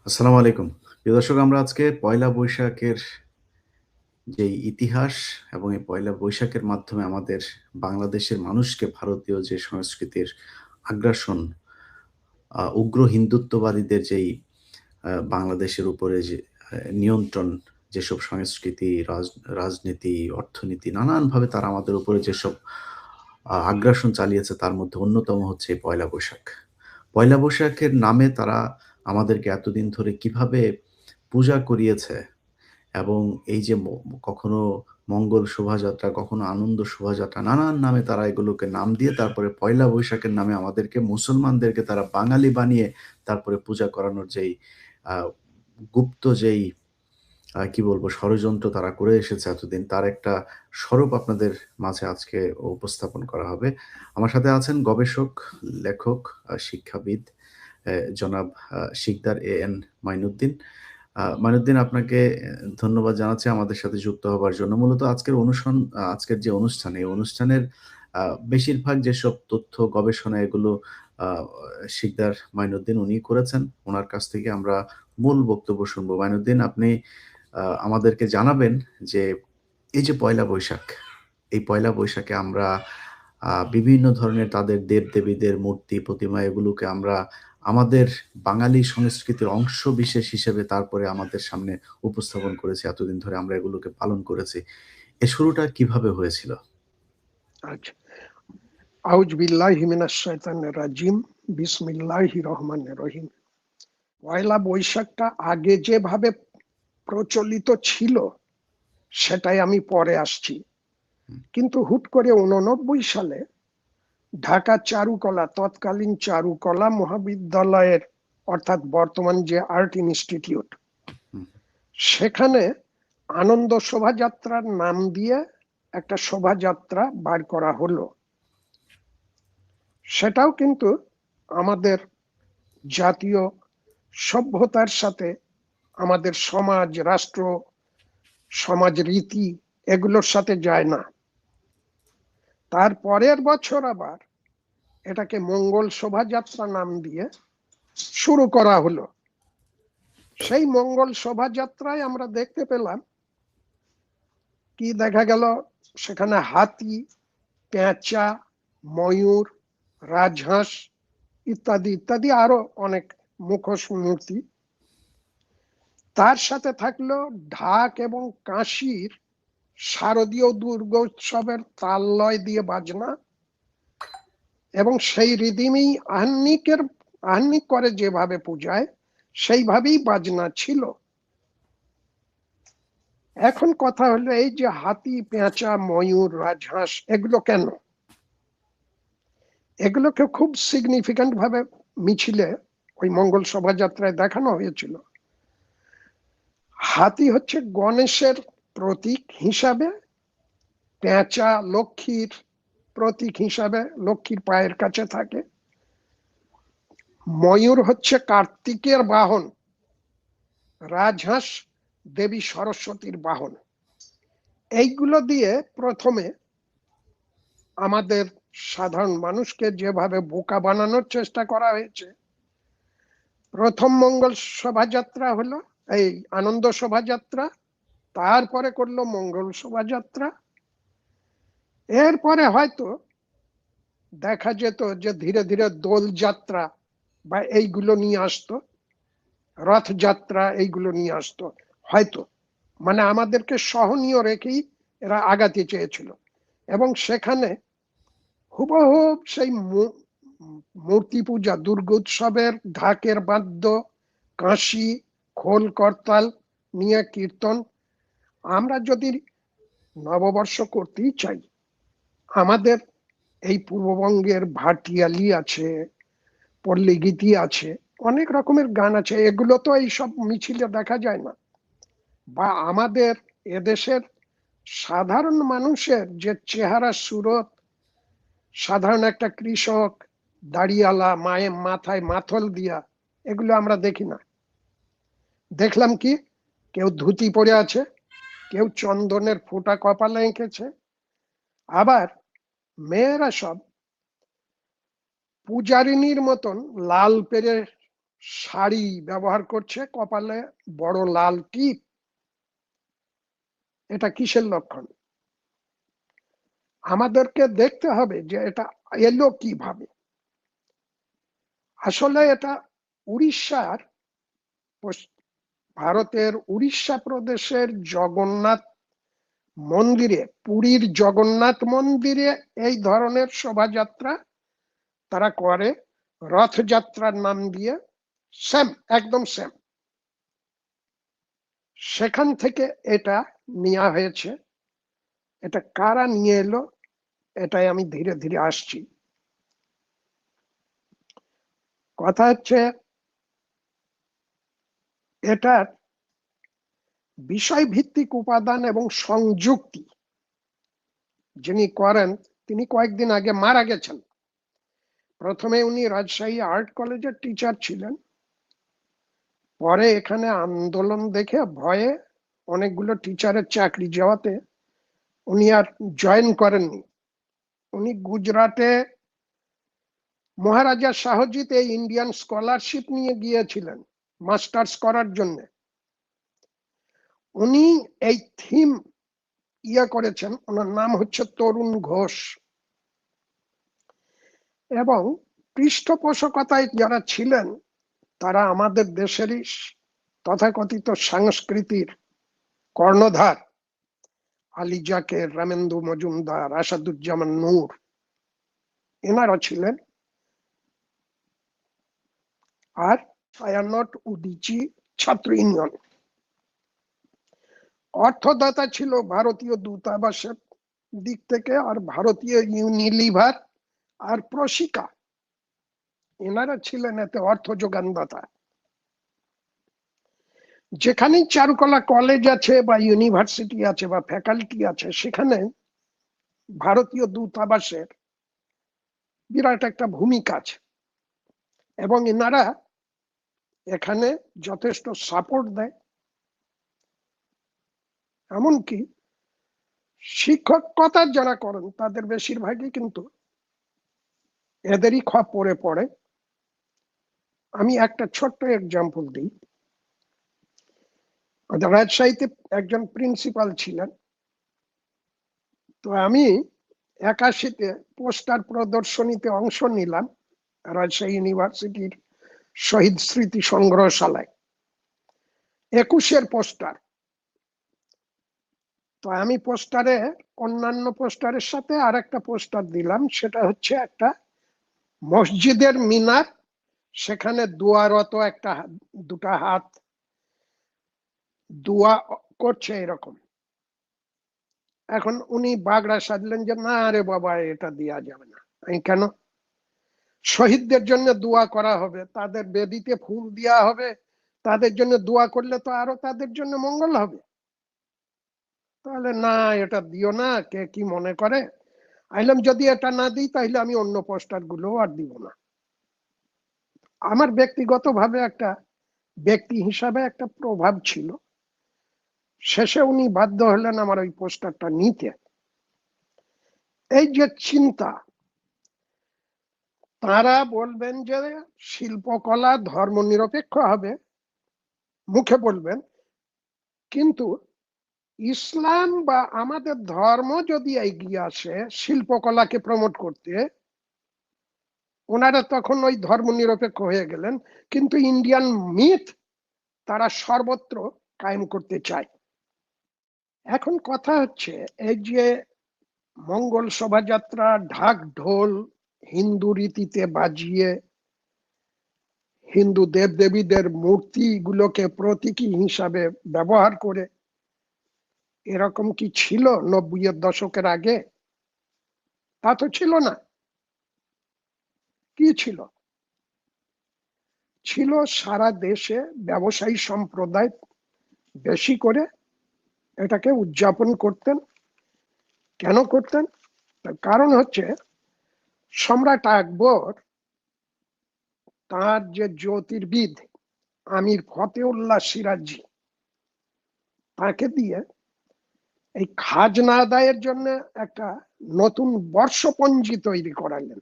আসসালামু আলাইকুম। প্রিয় দর্শক, আমরা আজকে পয়লা বৈশাখের যেই ইতিহাস এবং এই পয়লা বৈশাখের মাধ্যমে আমাদের বাংলাদেশের মানুষকে ভারতীয় যে সংস্কৃতির আগ্রাসন, উগ্র হিন্দুত্ববাদীদের যেই বাংলাদেশের উপরে যে নিয়ন্ত্রণ, যেসব সংস্কৃতি, রাজনীতি, অর্থনীতি নানানভাবে তারা আমাদের উপরে যেসব আগ্রাসন চালিয়েছে তার মধ্যে অন্যতম হচ্ছে এই পয়লা বৈশাখ। পয়লা বৈশাখের নামে তারা আমাদেরকে এতদিন ধরে কিভাবে পূজা করিয়েছে এবং এই যে কখনো মঙ্গল শোভাযাত্রা, কখনো আনন্দ শোভাযাত্রা, নানান নামে তারা এগুলোকে নাম দিয়ে তারপরে পয়লা বৈশাখের নামে আমাদেরকে মুসলমানদেরকে তারা বাঙালি বানিয়ে তারপরে পূজা করানোর যেই আ গুপ্ত যেই কি বলবো ষড়যন্ত্র তারা করে এসেছে এতদিন, তার একটা স্বরূপ আপনাদের মাঝে আজকে উপস্থাপন করা হবে। আমার সাথে আছেন গবেষক, লেখক, শিক্ষাবিদ জনাব শিকদার এ.এন. মাইনুদ্দিন। মাইনুদ্দিন, আপনাকে ধন্যবাদ জানাচ্ছি আমাদের সাথে যুক্ত হবার জন্য। মূলত আজকের যে অনুষ্ঠান, এই অনুষ্ঠানের আ বেশিরভাগ যেসব তথ্য, গবেষণা এগুলো আ শিকদার মাইনুদ্দিন উনিই করেছেন। উনার কাছ থেকে আমরা মূল বক্তব্য শুনবো। মাইনুদ্দিন, আপনি আমাদেরকে জানাবেন যে এই যে পয়লা বৈশাখ, এই পয়লা বৈশাখে আমরা বিভিন্ন ধরনের তাদের দেব-দেবীদের মূর্তি, প্রতিমা এগুলোকে আমরা আমাদের বাঙালি সংস্কৃতির অংশবিশেষ হিসেবে তারপরে আমাদের সামনে উপস্থাপন করেছি। এতদিন ধরে আমরা এগুলোকে পালন করেছি। এ শুরুটা কিভাবে হয়েছিল? আচ্ছা, আউযু বিল্লাহি মিনাশ শাইতানির রাজিম। বিসমিল্লাহির রহমানির রহিম। পয়লা বৈশাখটা আগে যেভাবে প্রচলিত ছিল সেটাই আমি পরে আসছি। কিন্তু হুট করে 89 সালে ঢাকা চারুকলা, তৎকালীন চারুকলা মহাবিদ্যালয়ের অর্থাৎ বর্তমান যে আর্ট ইনস্টিটিউট, হুম, সেখানে আনন্দ শোভাযাত্রার নাম দিয়ে একটা শোভাযাত্রা বার করা হলো। সেটাও কিন্তু আমাদের জাতীয় সভ্যতার সাথে, আমাদের সমাজ, রাষ্ট্র, সমাজ রীতি এগুলোর সাথে যায় না। তার পরের বছর আবার এটাকে মঙ্গল শোভাযাত্রা নাম দিয়ে শুরু করা হলো। সেই মঙ্গল শোভাযাত্রায় আমরা দেখতে পেলাম কি দেখা গেল, সেখানে হাতি, পেঁচা, ময়ূর, রাজহাঁস ইত্যাদি ইত্যাদি আরো অনেক মুখোশ মূর্তি। তার সাথে থাকলো ঢাক এবং কাঁসির শারদীয় দুর্গোৎসবের তাল লয় দিয়ে বাজনা, এবং সেই রিদিমেই আহ্নিক করে যেভাবে পূজায় সেইভাবেই বাজনা ছিল। এখন কথা হলো, এই যে হাতি, পেঁচা, ময়ূর, রাজহাঁস এগুলো কেন? এগুলোকে খুব সিগনিফিক্যান্ট ভাবে মিছিলে ওই মঙ্গল শোভাযাত্রায় দেখানো হয়েছিল। হাতি হচ্ছে গণেশের প্রতীক হিসাবে, পেঁচা লক্ষ্মীর প্রতীক হিসাবে, লক্ষ্মীর পায়ের কাছে থাকে, ময়ূর হচ্ছে কার্তিকের বাহন, রাজহাঁস দেবী সরস্বতীর বাহন। এইগুলো দিয়ে প্রথমে আমাদের সাধারণ মানুষকে যেভাবে বোকা বানানোর চেষ্টা করা হয়েছে, প্রথম মঙ্গল শোভাযাত্রা হলো এই আনন্দ শোভাযাত্রা, তারপরে করলো মঙ্গল শোভাযাত্রা। এরপরে হয়তো দেখা যেত যে ধীরে ধীরে দোল যাত্রা বা এইগুলো নিয়ে আসতো, রথযাত্রা এইগুলো নিয়ে আসতো হয়তো, মানে আমাদেরকে সহনীয় রেখেই এরা আগাতে চেয়েছিল। এবং সেখানে হুবহুব সেই মূর্তি পূজা, দুর্গোৎসবের ঢাকের বাদ্য, কাঁসি, খোল করতাল নিয়ে কীর্তন। আমরা যদি নববর্ষ করতেই চাই, আমাদের এই পূর্ববঙ্গের ভাটিয়ালি আছে, পল্লীগীতি আছে, অনেক রকমের গান আছে, এগুলো তো এইসব মিছিলে দেখা যায় না। বা আমাদের এদেশের সাধারণ মানুষের যে চেহারা সুরত, সাধারণ একটা কৃষক, দাড়িওয়ালা, মাথায় মাথল দিয়া, এগুলো আমরা দেখি না। দেখলাম কি, কেউ ধুতি পরে আছে, কেউ চন্দনের ফোঁটা কপালে এঁকেছে, আবার মেয়েরা সব পূজারিনীর মতন লাল পেরে শাড়ি ব্যবহার করছে, কপালে বড় লাল টিপ। এটা কিসের লক্ষণ? আমাদেরকে দেখতে হবে যে এটা এলো কিভাবে। আসলে এটা উড়িষ্যার, ভারতের উড়িষ্যা প্রদেশের জগন্নাথ মন্দিরে, পুরীর জগন্নাথ মন্দিরে এই ধরনের শোভাযাত্রা তারা করে রথযাত্রার নাম দিয়ে, সেম, একদম সেম। সেখান থেকে এটা নেওয়া হয়েছে। এটা কারা নিয়ে এলো, এটাই আমি ধীরে ধীরে আসছি। কথা হচ্ছে এটার বিষয় ভিত্তিক উপাদান এবং সংযুক্তি যিনি করেন তিনি কয়েকদিন আগে মারা গেছেন। প্রথমে উনি রাজশাহী আর্ট কলেজের টিচার ছিলেন, পরে এখানে আন্দোলন দেখে ভয়ে অনেকগুলো টিচারের চাকরি যাওয়াতে উনি আর জয়েন করেননি। উনি গুজরাটে মহারাজা শাহজিৎ এই ইন্ডিয়ান স্কলারশিপ নিয়ে গিয়েছিলেন মাস্টার্স করার জন্য। উনি এই থিম করেছেন, ওনার নাম হচ্ছে তরুণ ঘোষ। এবং পৃষ্ঠপোষকতায় যারা ছিলেন তারা আমাদের দেশেরই তথাকথিত সংস্কৃতির কর্ণধার আলী জাকের, রামেন্দু মজুমদার, আসাদুজ্জামান নূর, এনারা ছিলেন। আর ছায়ানট উদিচি ছাত্র ইউনিয়ন। অর্থদাতা ছিল ভারতীয় দূতাবাসের দিক থেকে, আর ভারতীয় ইউনিলিভার আর প্রশিকা, এনারা ছিলেন এতে অর্থ যোগানদাতা। যেখানেই চারুকলা কলেজ আছে বা ইউনিভার্সিটি আছে বা ফ্যাকাল্টি আছে, সেখানে ভারতীয় দূতাবাসের বিরাট একটা ভূমিকা আছে। এবং এনারা এখানে যথেষ্ট সাপোর্ট দেয়। এমনকি শিক্ষকতার যারা করেন তাদের বেশিরভাগই কিন্তু এদেরই খপ্পরে পড়ে। আমি একটা ছোট্ট এক্সাম্পল দিই। রাজশাহীতে একজন প্রিন্সিপাল ছিলেন, তো আমি 81-তে পোস্টার প্রদর্শনীতে অংশ নিলাম রাজশাহী ইউনিভার্সিটির শহীদ স্মৃতি সংগ্রহশালায়, 21-এর পোস্টার। তো আমি পোস্টারে অন্যান্য পোস্টারের সাথে আর একটা পোস্টার দিলাম, সেটা হচ্ছে একটা মসজিদের মিনার, সেখানে দোয়ারত একটা দুটা হাত দোয়া করছে এরকম। এখন উনি বাগড়া সাজলেন যে না রে বাবা, এটা দেওয়া যাবে না। আমি কেন? শহীদদের জন্য দোয়া করা হবে, তাদের বেদিতে ফুল দেওয়া হবে, তাদের জন্য দোয়া করলে তো আরো তাদের জন্য মঙ্গল হবে। তাহলে না, এটা দিও না, কে কি মনে করে। আইলাম যদি এটা না দিই তাহলে আমি অন্য পোস্টার গুলো আর দিব না। আমার ব্যক্তিগতভাবে একটা ব্যক্তি হিসাবে একটা প্রভাব ছিল। শেষে উনি বাধ্য হলেন আমার ওই পোস্টারটা নিতে। এই যে চিন্তা, তারা বলবেন যে শিল্পকলা ধর্ম নিরপেক্ষ হবে, মুখে বলবেন, কিন্তু ইসলাম বা আমাদের ধর্ম যদি এগিয়ে আসে শিল্পকলাকে প্রমোট করতে, ওনারা তখন ওই ধর্ম নিরপেক্ষ হয়ে গেলেন, কিন্তু ইন্ডিয়ান মিথ তারা সর্বত্র কায়েম করতে চায়। এখন কথা হচ্ছে এই যে মঙ্গল শোভাযাত্রা, ঢাক ঢোল হিন্দু রীতিতে বাজিয়ে হিন্দু দেবদেবীদের মূর্তি গুলোকে প্রতীকী হিসাবে ব্যবহার করে, এরকম কি ছিল 90-এর দশকের আগে? তা তো ছিল না। কি ছিল? ছিল সারা দেশে ব্যবসায়ী সম্প্রদায় বেশি করে এটাকে উদযাপন করতেন। কেন করতেন? তার কারণ হচ্ছে সম্রাট আকবর তার যে জ্যোতির্বিদ আমির ফতেউল্লাহ সিরাজি, তাকে দিয়ে এই খাজনা আদায়ের জন্য একটা নতুন বর্ষপঞ্জি তৈরি করালেন।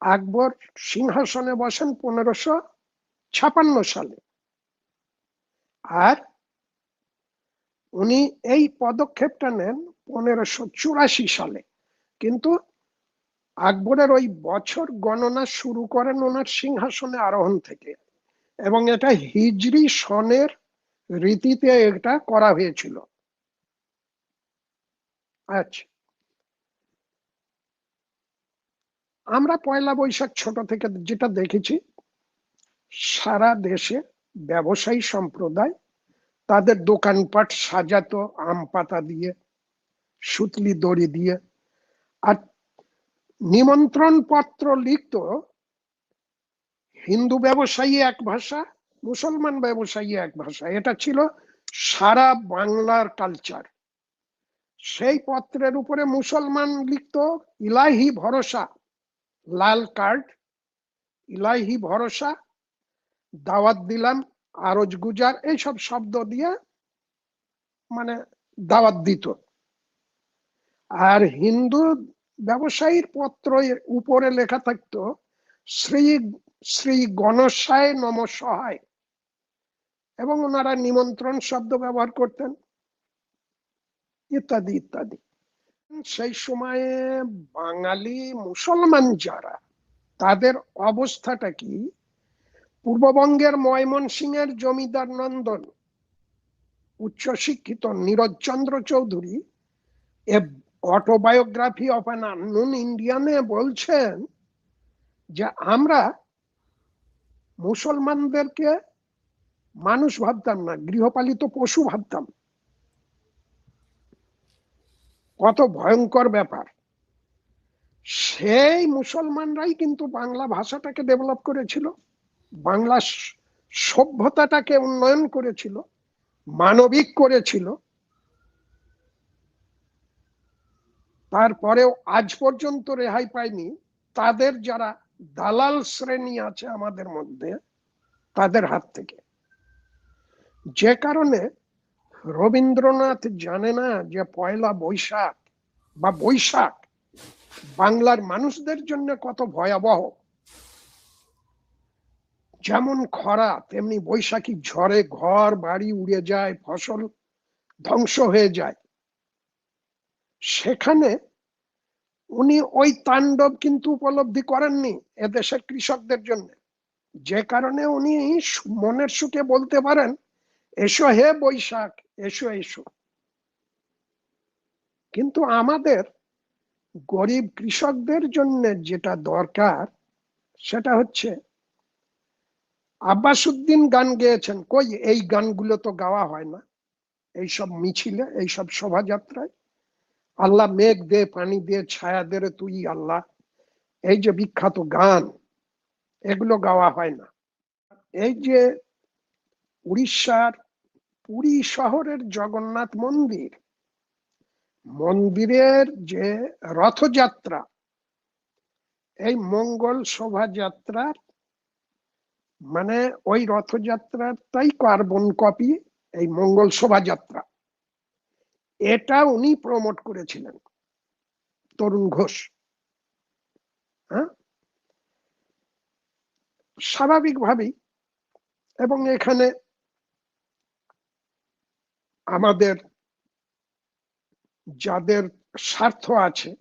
আকবর সিংহাসনে বসেন 1500 1956 সালে। আর উনি এই পদক্ষেপটা নেন 1584 সালে। কিন্তু আকবরের ওই বছর গণনা শুরু করেন ওনার সিংহাসনে আরোহণ থেকে, এবং এটা হিজরি সনের রীতিতে এটা করা হয়েছিল। আচ্ছা, আমরা পয়লা বৈশাখ ছোট থেকে যেটা দেখেছি, সারা দেশে ব্যবসায়ী সম্প্রদায় তাদের দোকানপাট সাজাতো আম পাতা দিয়ে, সুতলি দড়ি দিয়ে, আর নিমন্ত্রণ পত্র লিখতো। হিন্দু ব্যবসায়ী এক ভাষা, মুসলমান ব্যবসায়ী এক ভাষা, এটা ছিল সারা বাংলার কালচার। সেই পত্রের উপরে মুসলমান লিখতো ইলাহি ভরসা, লাল কার্ড, ইলাহি ভরসা, দাওয়াত দিলাম, আরজ গুজার, এইসব শব্দ দিয়ে মানে দাওয়াত দিত। আর হিন্দু ব্যবসায়ীর পত্র উপরে লেখা থাকতো শ্রী শ্রী গণেশায় নম সহায়, এবং ওনারা নিমন্ত্রণ শব্দ ব্যবহার করতেন, ইত্যাদি ইত্যাদি। সেই সময়ে বাঙালি মুসলমান যারা, তাদের অবস্থাটা কি? পূর্ববঙ্গের ময়মনসিংহের জমিদার নন্দন, উচ্চশিক্ষিত নীরজচন্দ্র চৌধুরী, এ অটোবায়োগ্রাফি অফ অ্যান আননোন ইন্ডিয়ানে বলছেন যে আমরা মুসলমানদেরকে মানুষ ভাবতাম না, গৃহপালিত পশু ভাবতাম। কত ভয়ঙ্কর ব্যাপার! সেই মুসলমানরাই কিন্তু বাংলা ভাষাটাকে ডেভেলপ করেছিল, বাংলা সভ্যতাটাকে উন্নয়ন করেছিল, মানবিক করেছিল। তারপরেও আজ পর্যন্ত রেহাই পায়নি তাদের যারা দালাল শ্রেণী আছে আমাদের মধ্যে, তাদের হাত থেকে। যে কারণে রবীন্দ্রনাথ জানে না যে পয়লা বৈশাখ বা বৈশাখ বাংলার মানুষদের জন্য কত ভয়াবহ। যেমন খরা, তেমনি বৈশাখী ঝড়ে ঘর বাড়ি উড়ে যায়, ফসল ধ্বংস হয়ে যায়। সেখানে উনি ওই তাণ্ডব কিন্তু উপলব্ধি করেননি এদেশের কৃষকদের জন্য। যে কারণে উনি মনের সুখে বলতে পারেন, এসো হে বৈশাখ, এসো এসো। কিন্তু আমাদের গরিব কৃষকদের জন্য যেটা দরকার, সেটা হচ্ছে, আব্বাসউদ্দিন গান গেয়েছেন, কই এই গানগুলো তো গাওয়া হয় না এইসব মিছিলে, এইসব শোভাযাত্রায়। আল্লাহ মেঘ দে, পানি দে, ছায়া দে রে তুই আল্লাহ, এই যে বিখ্যাত গান, এগুলো গাওয়া হয় না। এই যে উড়িষ্যার পুরী শহরের জগন্নাথ মন্দির, মন্দিরের যে রথযাত্রা, এই মঙ্গল শোভাযাত্রার মানে ওই রথযাত্রাটাই কার্বন কপি, এই মঙ্গল শোভাযাত্রা। এটা উনি প্রমোট করেছিলেন, তরুণ ঘোষ। হ্যাঁ, স্বাভাবিকভাবেই। এবং এখানে আমাদের যাদের স্বার্থ আছে,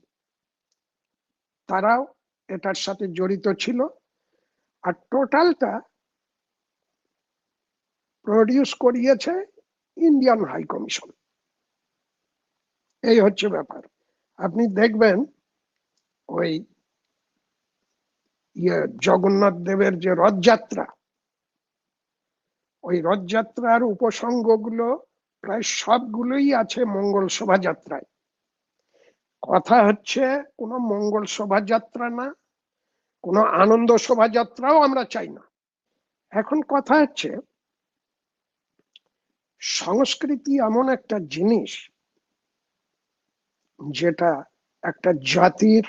তারাও এটার সাথে জড়িত ছিল। আর টোটালটা প্রডিউস করিয়েছে ইন্ডিয়ান হাই কমিশন। এই হচ্ছে ব্যাপার। আপনি দেখবেন ওই জগন্নাথ দেবের যে রথযাত্রা, ওই রথযাত্রার উপসঙ্গগুলো প্রায় সবগুলোই আছে মঙ্গল শোভাযাত্রায়। কথা হচ্ছে, কোনো মঙ্গল শোভাযাত্রা না, কোনো আনন্দ শোভাযাত্রাও আমরা চাই না। এখন কথা হচ্ছে, সংস্কৃতি এমন একটা জিনিস যেটা একটা জাতির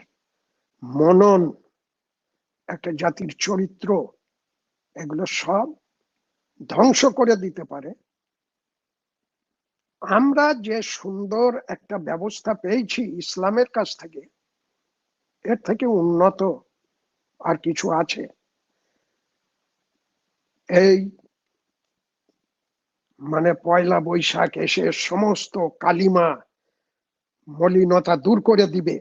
মনন, একটা জাতির চরিত্র, এগুলো সব ধ্বংস করে দিতে পারে। আমরা যে সুন্দর একটা ব্যবস্থা পেয়েছি ইসলামের কাছ থেকে, এর থেকে উন্নত আর কিছু আছে? এই মানে পয়লা বৈশাখ এসে সমস্ত কালিমা মলিনতা দূর করে দিবে,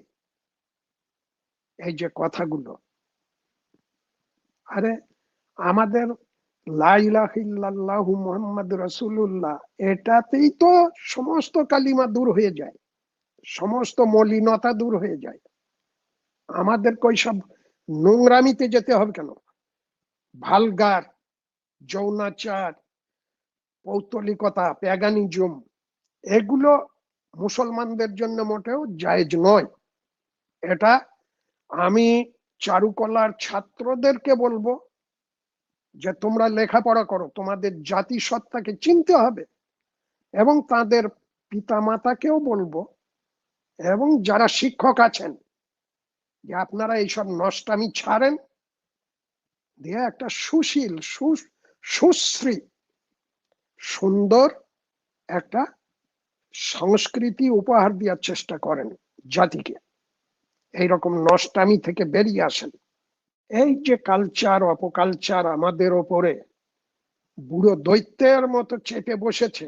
এই যে কথাগুলো, আরে আমাদের লা ইলাহা ইল্লাল্লাহু মুহাম্মাদুর রাসূলুল্লাহ, এটাতেই তো সমস্ত কালিমা দূর হয়ে যায়, সমস্ত মলিনতা দূর হয়ে যায়। আমাদের ওইসব নোংরামিতে যেতে হবে কেন? ভালগার, যৌনাচার, পৌত্তলিকতা, প্যাগানিজম, এগুলো মুসলমানদের জন্য মোটেও জায়েজ নয়। এটা আমি চারুকলার ছাত্রদেরকে বলবো যে তোমরা লেখাপড়া করো, তোমাদের জাতিসত্তাকে চিনতে হবে, এবং তাদের পিতামাতাকেও বলবো, এবং যারা শিক্ষক আছেন, যে আপনারা এইসব নষ্টামি ছাড়েন, দিয়ে একটা সুশীল, সুশ্রী, সুন্দর একটা সংস্কৃতি উপহার দেওয়ার চেষ্টা করেন জাতিকে। এইরকম নষ্টামি থেকে বেরিয়ে আসেন। এই যে কালচার অপকালচার আমাদের ওপরে বুড়ো দৈত্যের মতো চেপে বসেছে,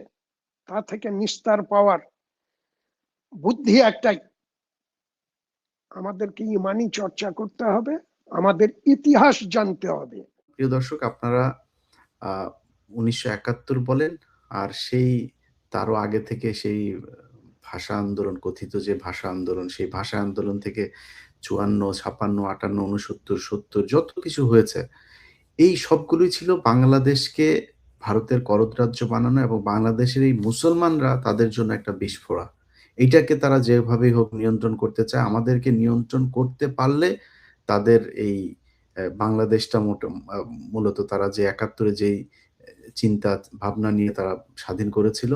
তা থেকে নিস্তার পাওয়ার বুদ্ধি একটাই, আমাদেরকে ইমানি চর্চা করতে হবে, আমাদের ইতিহাস জানতে হবে। প্রিয় দর্শক, আপনারা ১৯৭১ বলেন, আর সেই তারও আগে থেকে সেই ভাষা আন্দোলন, কথিত যে ভাষা আন্দোলন, সেই ভাষা আন্দোলন থেকে ৫৪, ৫৬, ৫৮, ৬৯, ৭০ যত কিছু হয়েছে, এই সবগুলোই ছিল বাংলাদেশকে ভারতের করদ রাজ্য বানানো এবং বাংলাদেশের এই মুসলমানরা তাদের জন্য একটা বিস্ফোরা। এইটাকে তারা যেভাবেই হোক নিয়ন্ত্রণ করতে চায়। আমাদেরকে নিয়ন্ত্রণ করতে পারলে তাদের এই বাংলাদেশটা মূলত তারা যে ৭১ এ যেই চিন্তা ভাবনা নিয়ে তারা স্বাধীন করেছিল,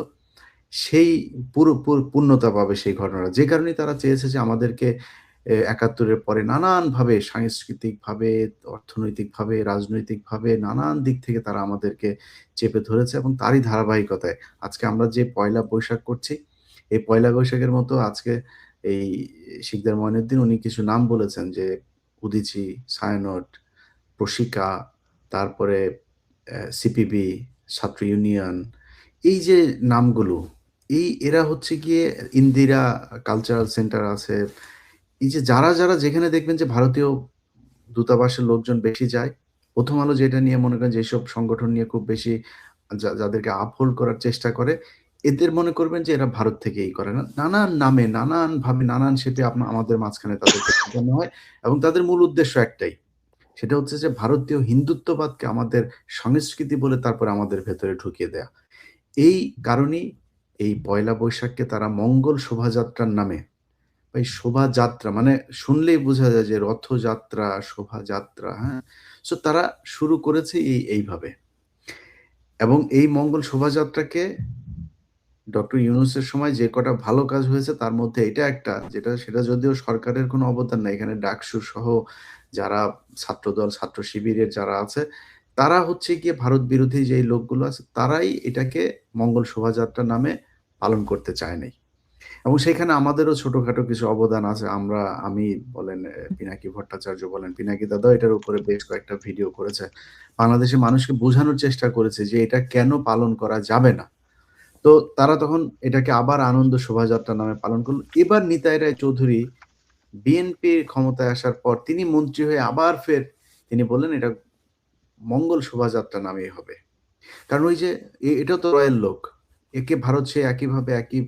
সেই পুরো পূর্ণতা পাবে সেই ঘটনাটা। যে কারণেই তারা চেয়েছে যে আমাদেরকে ৭১ এর পরে নানানভাবে সাংস্কৃতিকভাবে, অর্থনৈতিকভাবে, রাজনৈতিকভাবে নানান দিক থেকে তারা আমাদেরকে চেপে ধরেছে এবং তারই ধারাবাহিকতায় আজকে আমরা যে পয়লা বৈশাখ করছি, এই পয়লা বৈশাখের মতো আজকে এই শিকদার মঈনুদ্দিন উনি কিছু নাম বলেছেন যে উদীচী, ছায়ানট, প্রশিকা, তারপরে সিপিবি, ছাত্র ইউনিয়ন, এই যে নামগুলো, এরা হচ্ছে গিয়ে ইন্দিরা কালচারাল সেন্টার আছে। এই যে যারা যেখানে দেখবেন যে ভারতীয় দূতাবাসের লোকজন বেশি যায়, 'প্রথম আলো' যেটা নিয়ে মনে করেন যেসব সংগঠন নিয়ে খুব বেশি যাদেরকে আপহোল্ড করার চেষ্টা করে, এদের মনে করবেন যে এরা ভারত থেকেই করে। নানান নামে, নানানভাবে, নানান শেপে আমাদের মাঝখানে তাদেরকে ঢুকানো হয় এবং তাদের মূল উদ্দেশ্য একটাই। সেটা হচ্ছে যে ভারতীয় হিন্দুত্ববাদকে আমাদের সংস্কৃতি বলে তারপরে আমাদের ভেতরে ঢুকিয়ে দেয়া। এই কারণেই এই পয়লা বৈশাখকে তারা মঙ্গল শোভাযাত্রার নামে, এই শোভাযাত্রা মানে শুনলেই বোঝা যায় যে রথযাত্রা, শোভাযাত্রা, হ্যাঁ? সো তারা শুরু করেছে এইভাবে। এবং এই মঙ্গল শোভাযাত্রাকে ডক্টর ইউনূসের সময় যে কটা ভালো কাজ হয়েছে তার মধ্যে এটা একটা, সেটা যদিও সরকারের কোনো অবদান নাই। এখানে ডাকসু সহ যারা ছাত্রদল, ছাত্র শিবিরের যারা আছে, তারা হচ্ছে গিয়ে ভারত বিরোধী যেই লোকগুলো আছে, তারাই এটাকে মঙ্গল শোভাযাত্রা নামে পালন করতে চায় নাই। এবং সেখানে আমাদেরও ছোটখাটো কিছু অবদান আছে। আমি বলেন, পিনাকি ভট্টাচার্য বলেন, পিনাকি দাদাও এটার উপরে বেশ কয়েকটা ভিডিও করেছে। বাংলাদেশের মানুষকে বোঝানোর চেষ্টা করেছে যে এটা কেন পালন করা যাবে না। তো তারা তখন এটাকে আবার আনন্দ শোভাযাত্রা নামে পালন করল। এবার নিতাই রায় চৌধুরী বিএনপির ক্ষমতায় আসার পর তিনি মন্ত্রী হয়ে আবার ফের তিনি বললেন এটা মঙ্গল শোভাযাত্রা নামেই হবে। কারণ ওই যে এটাও তো রয়েল লোক। একে ভারত সে একইভাবে একই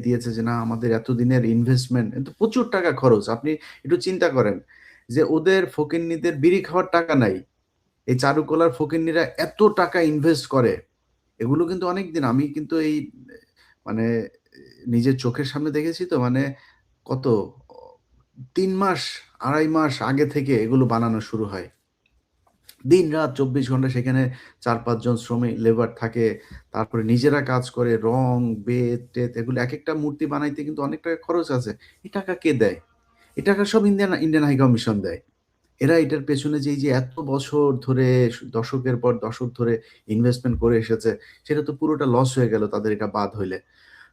দিয়েছে যে না আমাদের এতদিনের ইনভেস্টমেন্ট, কিন্তু প্রচুর টাকা খরচ। আপনি একটু চিন্তা করেন যে ওদের ফকিন্নিদের বিড়ি খাওয়ার টাকা নাই। এই চারুকলার ফকিন্নিরা এত টাকা ইনভেস্ট করে। এগুলো কিন্তু অনেকদিন আমি কিন্তু এই মানে নিজের চোখের সামনে দেখেছি তো, মানে কত ৩ মাস ২.৫ মাস আগে থেকে এগুলো বানানো শুরু হয়। দিন-রাত ২৪ ঘন্টা সেখানে ৪-৫ জন শ্রমিক লেবার থাকে। তারপরে নিজেরা কাজ করে রং, বেত-টেত এগুলো একেকটা মূর্তি বানাইতে কিন্তু অনেক টাকা খরচ আছে। এই টাকা কে দেয়? এই টাকা সব ইন্ডিয়ান হাই কমিশন দেয়। এরা এটার পেছনে যে এই যে এত বছর ধরে দশকের পর দশক ধরে ইনভেস্টমেন্ট করে এসেছে, সেটা তো পুরোটা লস হয়ে গেল তাদের এটা বাদ হইলে।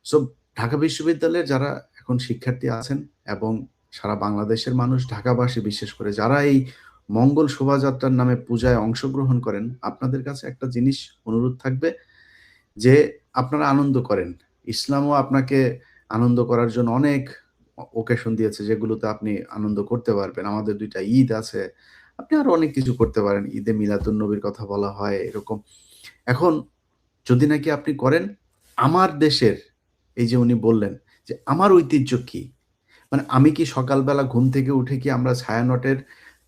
সো ঢাকা বিশ্ববিদ্যালয়ের যারা এখন শিক্ষার্থী আছেন এবং সারা বাংলাদেশের মানুষ, ঢাকাবাসী বিশেষ করে যারা এই মঙ্গল শোভাযাত্রার নামে পূজায় অংশগ্রহণ করেন, আপনাদের কাছে একটা জিনিস অনুরোধ থাকবে যে আপনারা আনন্দ করেন। ইসলামও আপনাকে আনন্দ করার জন্য অনেক ওকেশন দিয়েছে যেগুলোতে আপনি আনন্দ করতে পারবেন। আমাদের ২ টা ঈদ আছে। আপনি আরো অনেক কিছু করতে পারেন। ঈদে মিলাদুন্নবীর কথা বলা হয় এরকম। এখন যদি নাকি আপনি করেন, আমার দেশের এই যে উনি বললেন যে আমার ঐতিহ্য কি? মানে আমি কি সকালবেলা ঘুম থেকে উঠে কি আমরা ছায়ানটের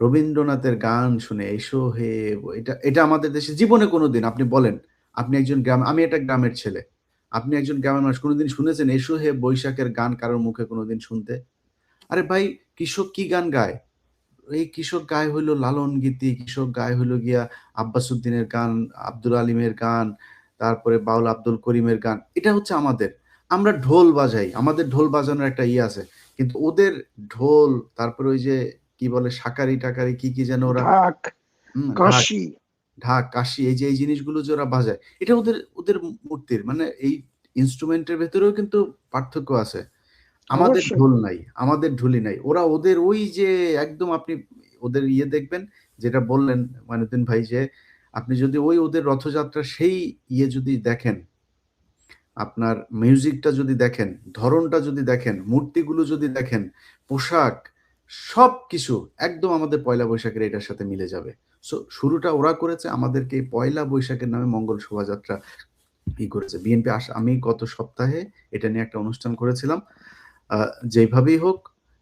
রবীন্দ্রনাথের গান শুনে এসো হে এটা এটা আমাদের দেশে জীবনে কোনোদিন আপনি বলেন, আপনি একজন আমি একটা গ্রামের ছেলে। আপনি একজন গ্রামের মানুষ কোনোদিন শুনেছেন এসো হে বৈশাখের গান কারোর মুখে কোনোদিন শুনতে? আরে ভাই কৃষক কি গান গায়? এই কৃষক গায় হইলো লালন গীতি, কৃষক গায় হইলো গিয়া আব্বাস উদ্দিনের গান, আব্দুল আলিমের গান, তারপরে বাউল আব্দুল করিমের গান। এটা হচ্ছে আমাদের। আমরা ঢোল বাজাই। আমাদের ঢোল বাজানোর একটা ইয়ে আছে। কিন্তু ওদের ঢোল, তারপরে ওই যে কি বলে শাঁখারি-টাকারি কি যেন ওরা ঢাক, ঢাক, কাশি। ঢাক, কাশি এই যে এই জিনিসগুলো যে ওরা বাজায়, এটা ওদের ওদের মূর্তির মানে এই ইন্সট্রুমেন্টের ভেতরেও কিন্তু পার্থক্য আছে। আমাদের অবশ্যই। ঢোল নাই, আমাদের ঢুলি নাই। ওরা ওদের ওই যে একদম আপনি ওদের ইয়ে দেখবেন যেটা বললেন মাইনুদ্দিন ভাই যে আপনি যদি ওই ওদের রথযাত্রার সেই ইয়ে যদি দেখেন, আপনার মিউজিকটা যদি দেখেন, ধরনটা যদি দেখেন, মূর্তিগুলো যদি দেখেন, পোশাক সবকিছু একদম আমাদের পয়লা বৈশাখের এটার সাথে মিলে যাবে। সো শুরুটা ওরা করেছে আমাদেরকে এই পয়লা বৈশাখের নামে মঙ্গল শোভাযাত্রা করেছে। বিএনপি আমি গত সপ্তাহে এটা নিয়ে একটা অনুষ্ঠান করেছিলাম। আ যেভাবেই হোক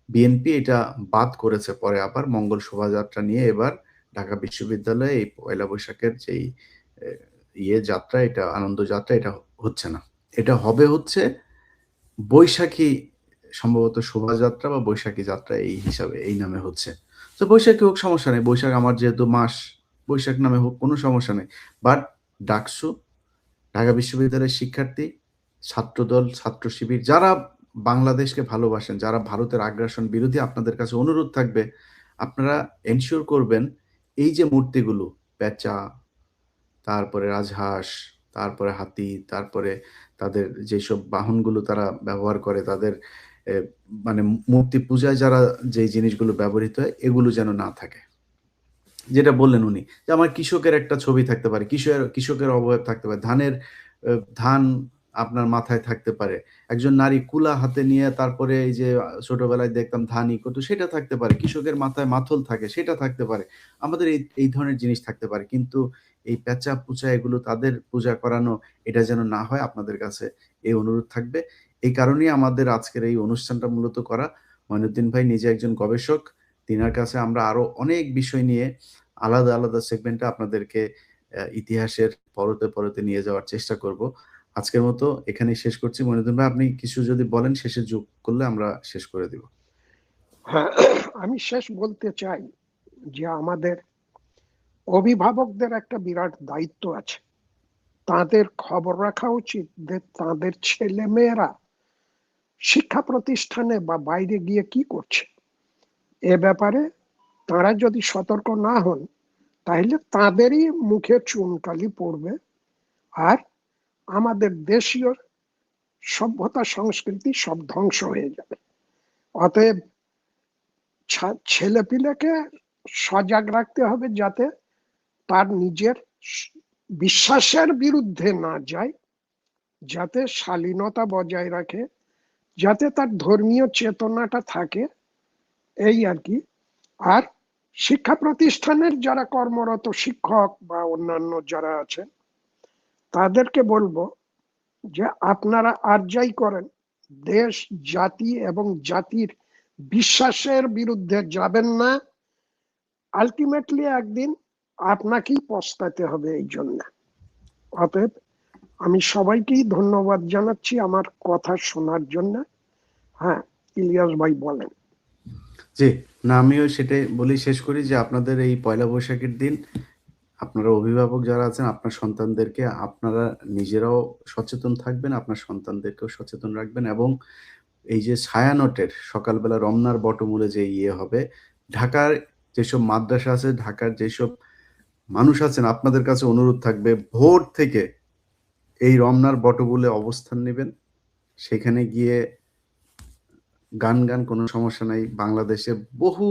বিএনপি এটা বাদ করেছে পরে আবার মঙ্গল শোভাযাত্রা নিয়ে এবার ঢাকা বিশ্ববিদ্যালয়ে এই পয়লা বৈশাখের যেই এ যাত্রা এটা আনন্দ যাত্রা এটা হচ্ছে না। এটা হবে হচ্ছে বৈশাখী সম্ভবত শোভাযাত্রা বা বৈশাখী যাত্রা এই হিসাবে এই নামে হচ্ছে। তো বৈশাখী হোক সমস্যা নেই। বৈশাখ আমার যেহেতু মাস, বৈশাখ নামে হোক কোনো সমস্যা নেই। বাট ডাকসু, ঢাকা বিশ্ববিদ্যালয়ের শিক্ষার্থী, ছাত্রদল, ছাত্র শিবির যারা বাংলাদেশকে ভালোবাসেন, যারা ভারতের আগ্রাসন বিরোধী আপনাদের কাছে অনুরোধ থাকবে, আপনারা এনশিওর করবেন এই যে মূর্তিগুলো পেঁচা, তারপরে রাজহাঁস, তারপরে হাতি, তারপরে তাদের যেসব বাহনগুলো তারা ব্যবহার করে তাদের এ মানে মূর্তি পূজায় যারা যেই জিনিসগুলো ব্যবহৃত হয় এগুলো যেন না থাকে। যেটা বললেন উনি যে আমার কৃষকের একটা ছবি থাকতে পারে, কৃষকের অবয়ব থাকতে পারে, ধান আপনার মাথায় থাকতে পারে। একজন নারী কুলা হাতে নিয়ে তারপরে এই যে ছোটবেলায় দেখতাম ধান করতো সেটা থাকতে পারে। কৃষকের মাথায় মাথল থাকে সেটা থাকতে পারে। আমাদের এই ধরনের জিনিস থাকতে পারে। কিন্তু এই পেঁচা-পূচা এগুলো তাদের পূজা করানো এটা যেন না হয় আপনাদের কাছে এই অনুরোধ থাকবে। এই কারণেই আমাদের আজকের এই অনুষ্ঠানটা মূলত করা। মইনুদ্দিন ভাই নিজে একজন গবেষক। তিনার কাছে আমরা আরো অনেক বিষয় নিয়ে আলাদা সেগমেন্টে আপনাদেরকে ইতিহাসের পরতে নিয়ে যাওয়ার চেষ্টা করব। আজকের মতো এখানেই শেষ করছি। মইনুদ্দিন ভাই আপনি কিছু যদি বলেন শেষে যোগ করলে আমরা শেষ করে দিব। হ্যাঁ, আমি শেষ বলতে চাই যে আমাদের অভিভাবকদের একটা বিরাট দায়িত্ব আছে। তাদের খবর রাখা উচিত যে তাদের ছেলেমেয়েরা শিক্ষা প্রতিষ্ঠানে বা বাইরে গিয়ে কি করছে। এ ব্যাপারে তারা যদি সতর্ক না হন তাহলে তাদেরই মুখে চুনকালি পড়বে, আর আমাদের দেশীয় সভ্যতা সংস্কৃতি সব ধ্বংস হয়ে যাবে। অতএব ছেলেপিলেকে সজাগ রাখতে হবে যাতে তার নিজের বিশ্বাসের বিরুদ্ধে না যায়, যাতে শালীনতা বজায় রাখে, যাতে তার ধর্মীয় চেতনাটা থাকে, এই আর কি। আর শিক্ষা প্রতিষ্ঠানের যারা কর্মরত শিক্ষক বা অন্যান্য যারা আছেন তাদেরকে বলবো যে আপনারা আর যাই করেন দেশ, জাতি এবং জাতির বিশ্বাসের বিরুদ্ধে যাবেন না। আলটিমেটলি একদিন আপনাকেই পস্তাতে হবে এই জন্য। অতএব আমি সবাইকেই ধন্যবাদ জানাচ্ছি আমার কথা শোনার জন্য। হ্যাঁ, ইলিয়াস ভাই বলেন। জি, না আমিও সেটাই বলেই শেষ করি যে আপনাদের এই পয়লা বৈশাখের দিন আপনারা অভিভাবক যারা আছেন আপনার সন্তানদেরকে আপনারা নিজেরাও সচেতন থাকবেন, আপনার সন্তানদেরকেও সচেতন রাখবেন এবং এই যে ছায়ানটের সকালবেলা রমনার বটমূলে যে হবে, ঢাকার যেসব মাদ্রাসা আছে, ঢাকার যেসব মানুষ আছেন আপনাদের কাছে অনুরোধ থাকবে ভোর থেকে এই রমনার বটমূলে অবস্থান নিবেন। সেখানে গিয়ে গান কোনো সমস্যা নাই। বাংলাদেশে বহু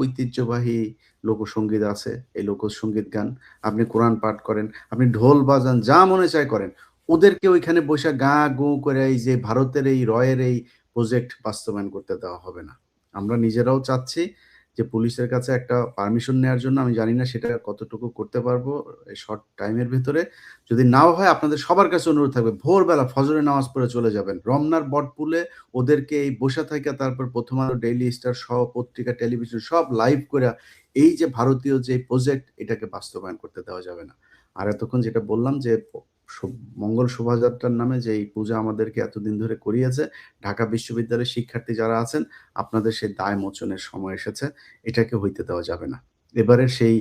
ঐতিহ্যবাহী লোকসঙ্গীত আছে। এই লোকসঙ্গীত গান। আপনি কোরআন পাঠ করেন, আপনি ঢোল বাজান, যা মনে চায় করেন। ওদেরকে ওইখানে বইসা গা গু করে এই যে ভারতের এই রয়ের এই প্রজেক্ট বাস্তবায়ন করতে দেওয়া হবে না। আমরা নিজেরাও চাচ্ছি যে পুলিশের কাছে একটা পারমিশন নেয়ার জন্য। আমি জানি না সেটা কতটুকু করতে পারবো এই শর্ট টাইমের ভেতরে। যদি নাও হয় আপনাদের সবার কাছে অনুরোধ থাকবে ভোরবেলা ফজরের নামাজ পড়ে চলে যাবেন। রমনার বটপুলে ওদেরকে এই বইসা থাইকা তারপর 'প্রথম আলো', 'ডেইলি স্টার' সহ পত্রিকা, টেলিভিশন সব লাইভ কইরা এই যে ভারতীয় যে প্রজেক্ট এটাকে বাস্তবায়ন করতে দেওয়া যাবে না। আর এতক্ষণ যেটা বললাম যে মঙ্গল শোভাযাত্রার নামে যে এই পূজা আমাদেরকে এতদিন ধরে করিয়েছে, ঢাকা বিশ্ববিদ্যালয়ের শিক্ষার্থী যারা আছেন আপনাদের সেই দায় মোচনের সময় এসেছে। এটাকে হইতে দেওয়া যাবে না। এবারের সেই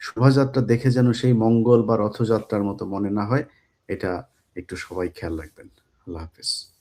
শোভাযাত্রা দেখে যেন সেই মঙ্গল বা রথযাত্রার মতো মনে না হয়, এটা একটু সবাই খেয়াল রাখবেন। আল্লাহ হাফেজ।